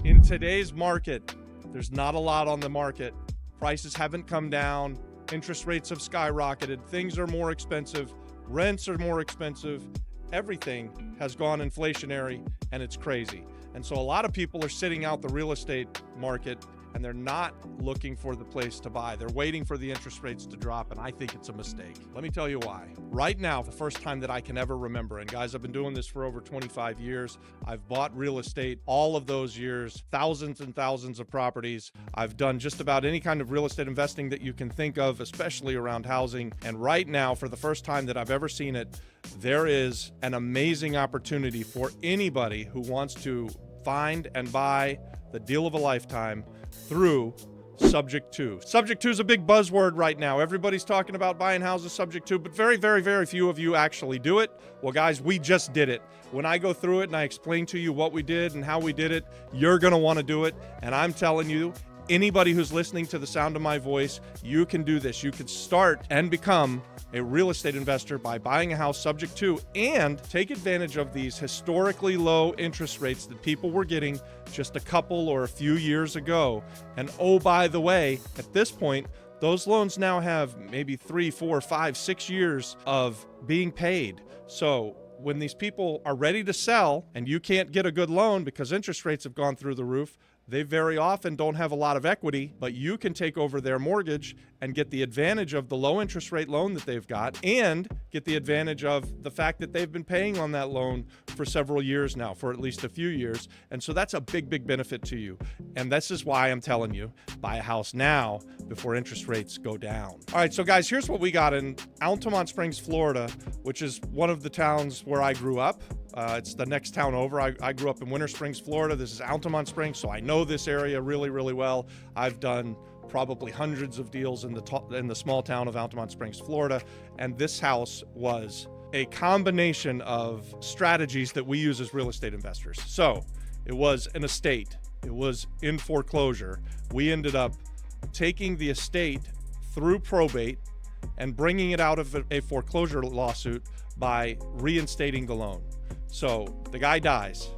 In today's market, there's not a lot on the market. Prices haven't come down. Interest rates have skyrocketed. Things are more expensive. Rents are more expensive. Everything has gone inflationary, and it's crazy. And so a lot of people are sitting out the real estate market, and they're not looking for the place to buy. They're waiting for the interest rates to drop, and I think it's a mistake. Let me tell you why. Right now, the first time that I can ever remember, and guys, I've been doing this for over 25 years. I've bought real estate all of those years, thousands and thousands of properties. I've done just about any kind of real estate investing that you can think of, especially around housing. And right now, for the first time that I've ever seen it, there is an amazing opportunity for anybody who wants to find and buy the deal of a lifetime through Subject to. Subject to is a big buzzword right now. Everybody's talking about buying houses subject to, but very, very, very few of you actually do it. Well, guys, we just did it. When I go through it and I explain to you what we did and how we did it, you're going to want to do it. And I'm telling you, anybody who's listening to the sound of my voice, you can do this. You can start and become a real estate investor by buying a house subject to, and take advantage of these historically low interest rates that people were getting just a couple or a few years ago. And oh, by the way, at this point, those loans now have maybe 3, 4, 5, 6 years of being paid. So when these people are ready to sell and you can't get a good loan because interest rates have gone through the roof, they very often don't have a lot of equity, but you can take over their mortgage and get the advantage of the low interest rate loan that they've got, and get the advantage of the fact that they've been paying on that loan for several years now, for at least a few years. And so that's a big, big benefit to you. And this is why I'm telling you, buy a house now before interest rates go down. All right, so guys, here's what we got in Altamont Springs, Florida, which is one of the towns where I grew up. It's the next town over. I grew up in Winter Springs, Florida. This is Altamont Springs, so I know this area really, really well. I've done probably hundreds of deals in the small town of Altamont Springs, Florida, and this house was a combination of strategies that we use as real estate investors. So it was an estate. It was in foreclosure. We ended up taking the estate through probate and bringing it out of a foreclosure lawsuit by reinstating the loan. So the guy dies.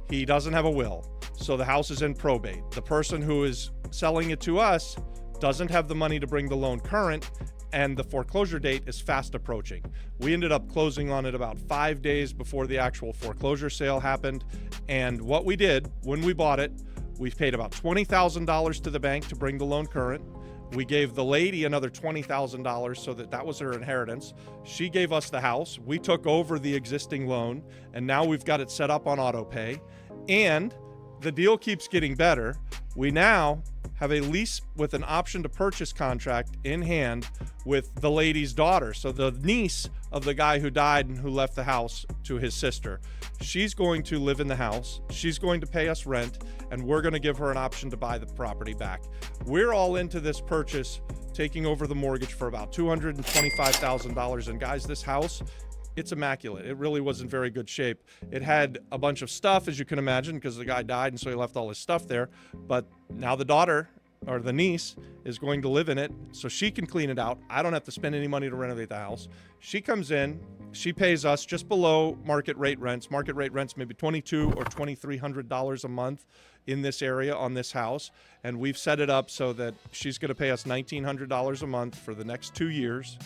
He doesn't have a will. So the house is in probate. The person who is selling it to us doesn't have the money to bring the loan current, and the foreclosure date is fast approaching. We ended up closing on it about 5 days before the actual foreclosure sale happened. And what we did when we bought it, we paid about $20,000 to the bank to bring the loan current. We gave the lady another $20,000 so that was her inheritance. She gave us the house. We took over the existing loan, and now we've got it set up on auto pay. And the deal keeps getting better. We now have a lease with an option to purchase contract in hand with the lady's daughter. So the niece of the guy who died and who left the house to his sister. She's going to live in the house. She's going to pay us rent, and we're going to give her an option to buy the property back. We're all into this purchase, taking over the mortgage for about $225,000. And guys, this house, it's immaculate. It really was in very good shape. It had a bunch of stuff, as you can imagine, because the guy died, and so he left all his stuff there. But now the daughter, or the niece, is going to live in it, so she can clean it out. I don't have to spend any money to renovate the house. She comes in, she pays us just below market rate rents. Market rate rents maybe $2,200 or $2,300 a month in this area on this house. And we've set it up so that she's going to pay us $1,900 a month for the next 2 years.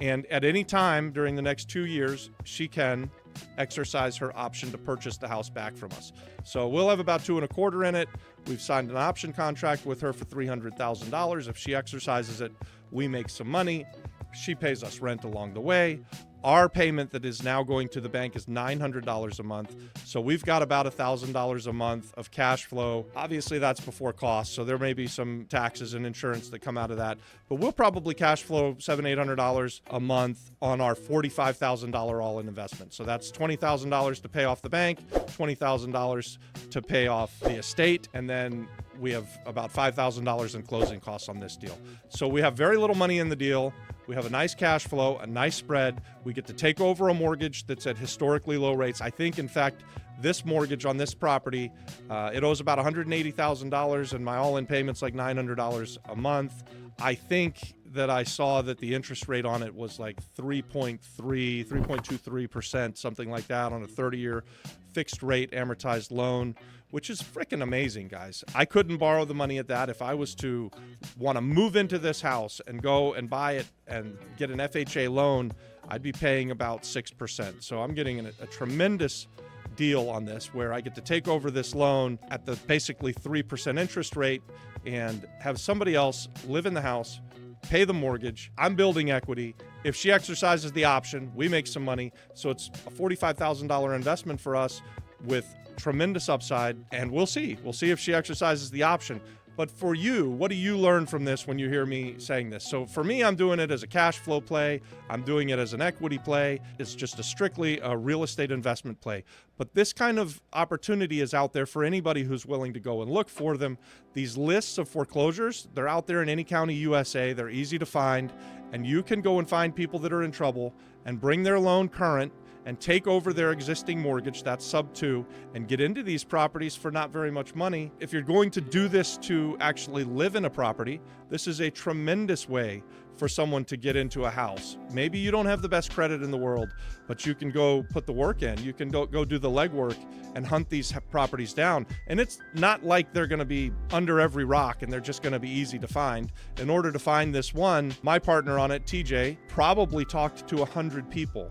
And at any time during the next 2 years, she can exercise her option to purchase the house back from us. So we'll have about $2,250 in it. We've signed an option contract with her for $300,000. If she exercises it, we make some money. She pays us rent along the way. Our payment that is now going to the bank is $900 a month. So we've got about $1,000 a month of cash flow. Obviously, that's before costs, so there may be some taxes and insurance that come out of that. But we'll probably cash flow $700-800 a month on our $45,000 all-in investment. So that's $20,000 to pay off the bank, $20,000 to pay off the estate, and then we have about $5,000 in closing costs on this deal. So we have very little money in the deal. We have a nice cash flow, a nice spread. We get to take over a mortgage that's at historically low rates. I think, in fact, this mortgage on this property, it owes about $180,000, and my all-in payment's like $900 a month. I think that I saw that the interest rate on it was like 3.23%, something like that, on a 30-year fixed rate amortized loan. which is freaking amazing, guys. I couldn't borrow the money at that. If I was to want to move into this house and go and buy it and get an FHA loan, I'd be paying about 6%. So I'm getting a tremendous deal on this, where I get to take over this loan at the basically 3% interest rate and have somebody else live in the house, pay the mortgage. I'm building equity. If she exercises the option, we make some money. So it's a $45,000 investment for us with tremendous upside, and we'll see. We'll see if she exercises the option. But for you, what do you learn from this when you hear me saying this? So for me, I'm doing it as a cash flow play. I'm doing it as an equity play. It's just strictly a real estate investment play. But this kind of opportunity is out there for anybody who's willing to go and look for them. These lists of foreclosures, they're out there in any county USA. They're easy to find, and you can go and find people that are in trouble and bring their loan current and take over their existing mortgage, that's sub 2, and get into these properties for not very much money. If you're going to do this to actually live in a property, this is a tremendous way for someone to get into a house. Maybe you don't have the best credit in the world, but you can go put the work in. You can go do the legwork and hunt these properties down. And it's not like they're gonna be under every rock and they're just gonna be easy to find. In order to find this one, my partner on it, TJ, probably talked to 100 people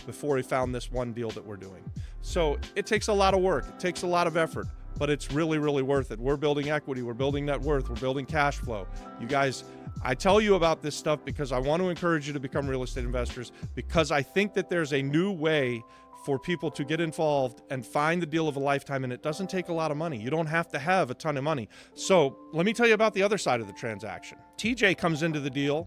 before he found this one deal that we're doing. So it takes a lot of work. It takes a lot of effort, but it's really, really worth it. We're building equity. We're building net worth. We're building cash flow. You guys, I tell you about this stuff because I want to encourage you to become real estate investors, because I think that there's a new way for people to get involved and find the deal of a lifetime, and it doesn't take a lot of money. You don't have to have a ton of money. So let me tell you about the other side of the transaction. TJ comes into the deal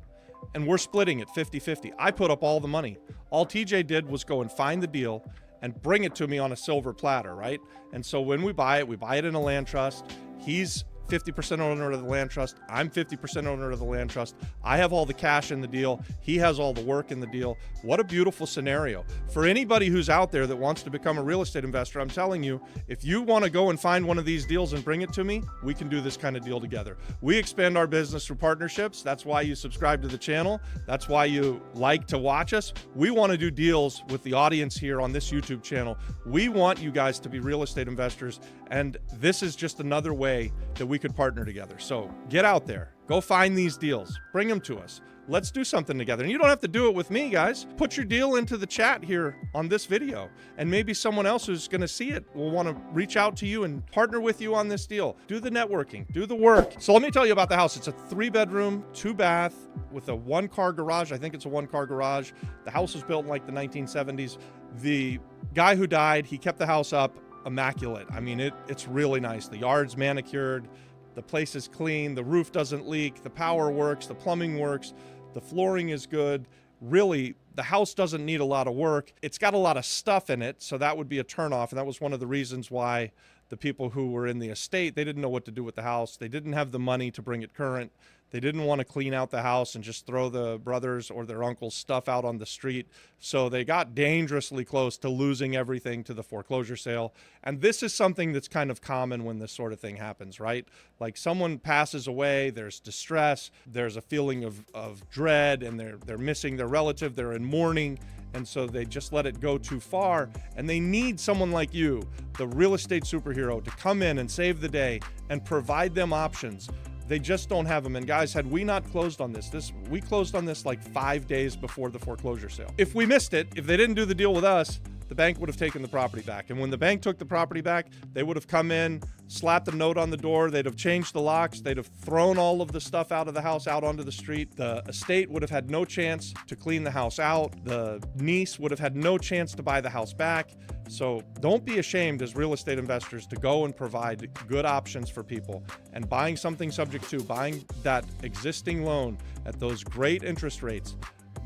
and we're splitting it 50-50. I put up all the money. All TJ did was go and find the deal and bring it to me on a silver platter, right? And so when we buy it in a land trust. He's 50% owner of the land trust. I'm 50% owner of the land trust. I have all the cash in the deal. He has all the work in the deal. What a beautiful scenario. For anybody who's out there that wants to become a real estate investor, I'm telling you, if you want to go and find one of these deals and bring it to me, we can do this kind of deal together. We expand our business through partnerships. That's why you subscribe to the channel. That's why you like to watch us. We want to do deals with the audience here on this YouTube channel. We want you guys to be real estate investors, and this is just another way that we could partner together. So get out there, go find these deals, bring them to us. Let's do something together. And you don't have to do it with me, guys. Put your deal into the chat here on this video, and maybe someone else who's going to see it will want to reach out to you and partner with you on this deal. Do the networking, do the work. So let me tell you about the house. It's a 3-bedroom, 2-bath with a 1-car garage. I think it's a 1-car garage. The house was built in like the 1970s. The guy who died, he kept the house up immaculate. I mean, it's really nice. The yard's manicured. The place is clean. The roof doesn't leak. The power works. The plumbing works. The flooring is good. Really, the house doesn't need a lot of work. It's got a lot of stuff in it, so that would be a turnoff. And that was one of the reasons why the people who were in the estate, they didn't know what to do with the house. They didn't have the money to bring it current. They didn't want to clean out the house and just throw the brothers or their uncle's stuff out on the street. So they got dangerously close to losing everything to the foreclosure sale. And this is something that's kind of common when this sort of thing happens, right? Like someone passes away, there's distress, there's a feeling of dread, and they're missing their relative, they're in mourning. And so they just let it go too far, and they need someone like you, the real estate superhero, to come in and save the day and provide them options. They just don't have them. And guys, had we not closed on this, we closed on this like 5 days before the foreclosure sale. If we missed it, if they didn't do the deal with us, the bank would have taken the property back. And when the bank took the property back, they would have come in, slapped a note on the door, they'd have changed the locks, they'd have thrown all of the stuff out of the house out onto the street. The estate would have had no chance to clean the house out. The niece would have had no chance to buy the house back. So don't be ashamed as real estate investors to go and provide good options for people. And buying something subject to, buying that existing loan at those great interest rates,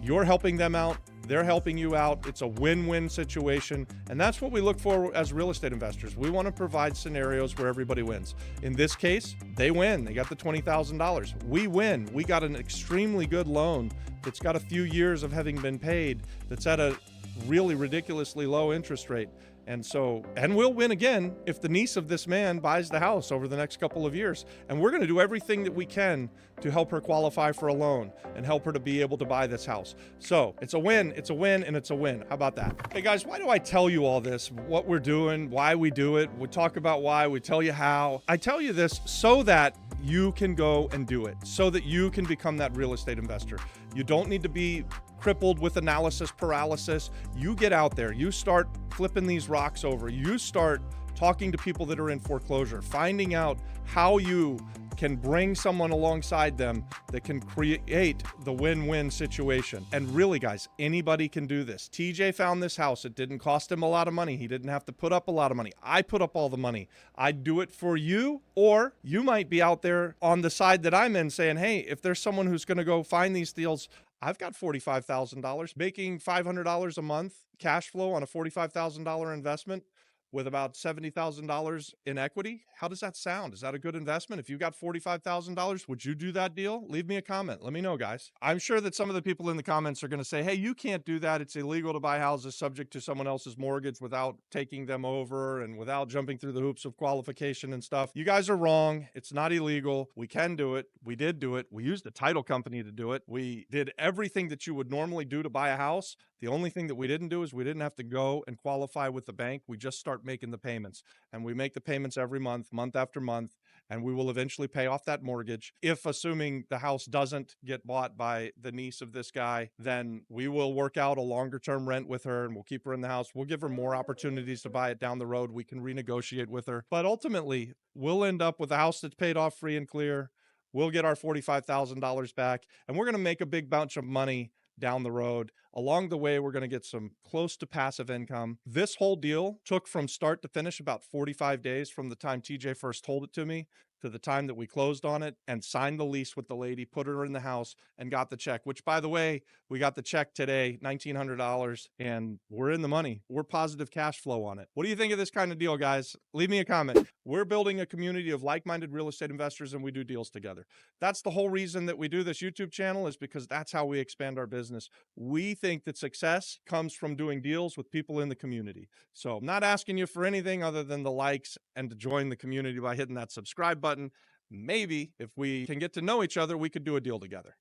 you're helping them out. They're helping you out. It's a win-win situation. And that's what we look for as real estate investors. We want to provide scenarios where everybody wins. In this case, they win. They got the $20,000. We win. We got an extremely good loan that's got a few years of having been paid, that's at a really ridiculously low interest rate. And we'll win again if the niece of this man buys the house over the next couple of years. And we're going to do everything that we can to help her qualify for a loan and help her to be able to buy this house. So it's a win, and it's a win. How about that? Hey guys, why do I tell you all this? What we're doing, why we do it. We talk about why, we tell you how. I tell you this so that you can go and do it, so that you can become that real estate investor. You don't need to be crippled with analysis paralysis. You get out there, you start flipping these rocks over, you start talking to people that are in foreclosure, finding out how you can bring someone alongside them that can create the win-win situation. And really, guys, anybody can do this. TJ found this house. It didn't cost him a lot of money. He didn't have to put up a lot of money. I put up all the money. I'd do it for you, or you might be out there on the side that I'm in saying, hey, if there's someone who's going to go find these deals, I've got $45,000, making $500 a month cash flow on a $45,000 investment with about $70,000 in equity. How does that sound? Is that a good investment? If you got $45,000, would you do that deal? Leave me a comment. Let me know, guys. I'm sure that some of the people in the comments are going to say, hey, you can't do that. It's illegal to buy houses subject to someone else's mortgage without taking them over and without jumping through the hoops of qualification and stuff. You guys are wrong. It's not illegal. We can do it. We did do it. We used a title company to do it. We did everything that you would normally do to buy a house. The only thing that we didn't do is we didn't have to go and qualify with the bank. We just start making the payments, and we make the payments every month, month after month, and we will eventually pay off that mortgage. If, assuming the house doesn't get bought by the niece of this guy, then we will work out a longer term rent with her and we'll keep her in the house. We'll give her more opportunities to buy it down the road. We can renegotiate with her, but ultimately we'll end up with a house that's paid off free and clear. We'll get our $45,000 back, and we're going to make a big bunch of money down the road. Along the way, we're going to get some close to passive income. This whole deal took from start to finish about 45 days from the time TJ first told it to me to the time that we closed on it and signed the lease with the lady, put her in the house, and got the check, which, by the way, we got the check today, $1,900, and we're in the money. We're positive cash flow on it. What do you think of this kind of deal, guys? Leave me a comment. We're building a community of like-minded real estate investors, and we do deals together. That's the whole reason that we do this YouTube channel, is because that's how we expand our business. We think that success comes from doing deals with people in the community. So I'm not asking you for anything other than the likes and to join the community by hitting that subscribe button. Maybe if we can get to know each other, we could do a deal together.